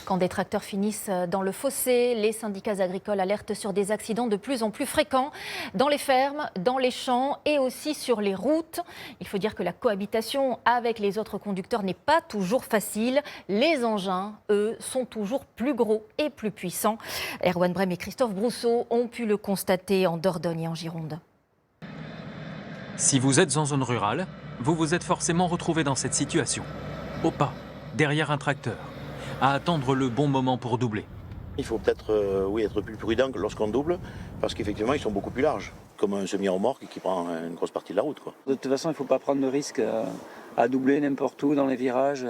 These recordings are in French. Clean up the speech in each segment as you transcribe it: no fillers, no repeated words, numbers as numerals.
Quand des tracteurs finissent dans le fossé, les syndicats agricoles alertent sur des accidents de plus en plus fréquents dans les fermes, dans les champs et aussi sur les routes. Il faut dire que la cohabitation avec les autres conducteurs n'est pas toujours facile. Les engins, eux, sont toujours plus gros et plus puissants. Erwan Brem et Christophe Brousseau ont pu le constater en Dordogne et en Gironde. Si vous êtes en zone rurale, vous vous êtes forcément retrouvé dans cette situation. Au pas, derrière un tracteur, à attendre le bon moment pour doubler. Il faut peut-être être plus prudent lorsqu'on double, parce qu'effectivement ils sont beaucoup plus larges, comme un semi-remorque qui prend une grosse partie de la route, quoi. De toute façon, il ne faut pas prendre de risque à doubler n'importe où dans les virages,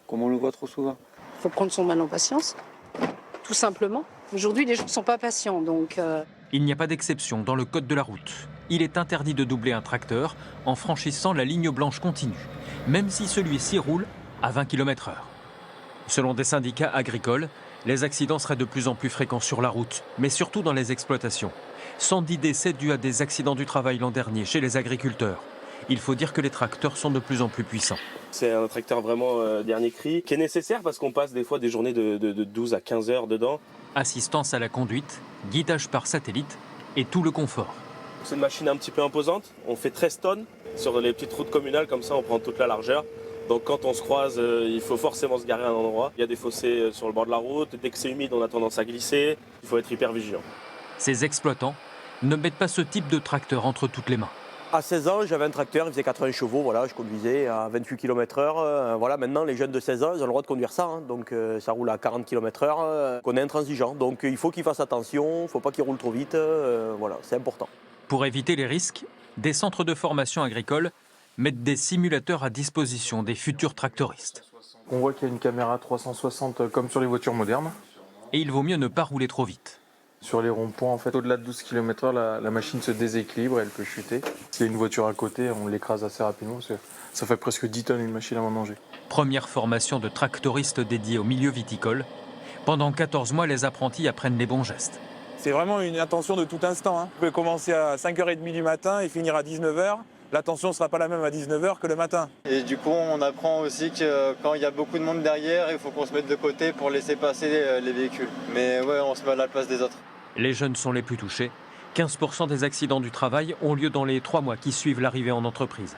comme on le voit trop souvent. Il faut prendre son mal en patience, tout simplement. Aujourd'hui, les gens ne sont pas patients, donc... Il n'y a pas d'exception dans le code de la route. Il est interdit de doubler un tracteur en franchissant la ligne blanche continue, même si celui-ci roule à 20 km/h. Selon des syndicats agricoles, les accidents seraient de plus en plus fréquents sur la route, mais surtout dans les exploitations. 110 décès dus à des accidents du travail l'an dernier chez les agriculteurs. Il faut dire que les tracteurs sont de plus en plus puissants. C'est un tracteur vraiment dernier cri, qui est nécessaire parce qu'on passe des fois des journées de 12 à 15 heures dedans. Assistance à la conduite, guidage par satellite et tout le confort. C'est une machine un petit peu imposante, on fait 13 tonnes sur les petites routes communales, comme ça on prend toute la largeur. Donc quand on se croise, il faut forcément se garer à un endroit. Il y a des fossés sur le bord de la route, dès que c'est humide on a tendance à glisser, il faut être hyper vigilant. Ces exploitants ne mettent pas ce type de tracteur entre toutes les mains. À 16 ans, j'avais un tracteur, il faisait 80 chevaux, voilà, je conduisais à 28 km/h. Voilà, maintenant, les jeunes de 16 ans, ils ont le droit de conduire ça, hein, donc ça roule à 40 km/h. On est intransigeant, donc il faut qu'ils fassent attention, il ne faut pas qu'ils roulent trop vite, voilà, c'est important. Pour éviter les risques, des centres de formation agricole mettent des simulateurs à disposition des futurs tractoristes. On voit qu'il y a une caméra 360 comme sur les voitures modernes. Et il vaut mieux ne pas rouler trop vite. Sur les ronds-points, en fait, au-delà de 12 km/h, la machine se déséquilibre, elle peut chuter. S'il y a une voiture à côté, on l'écrase assez rapidement, parce que ça fait presque 10 tonnes une machine à manger. Première formation de tractoriste dédiée au milieu viticole. Pendant 14 mois, les apprentis apprennent les bons gestes. C'est vraiment une attention de tout instant, hein. Vous pouvez commencer à 5h30 du matin et finir à 19h. L'attention ne sera pas la même à 19h que le matin. Et du coup, on apprend aussi que quand il y a beaucoup de monde derrière, il faut qu'on se mette de côté pour laisser passer les véhicules. Mais ouais, on se met à la place des autres. Les jeunes sont les plus touchés. 15% des accidents du travail ont lieu dans les 3 mois qui suivent l'arrivée en entreprise.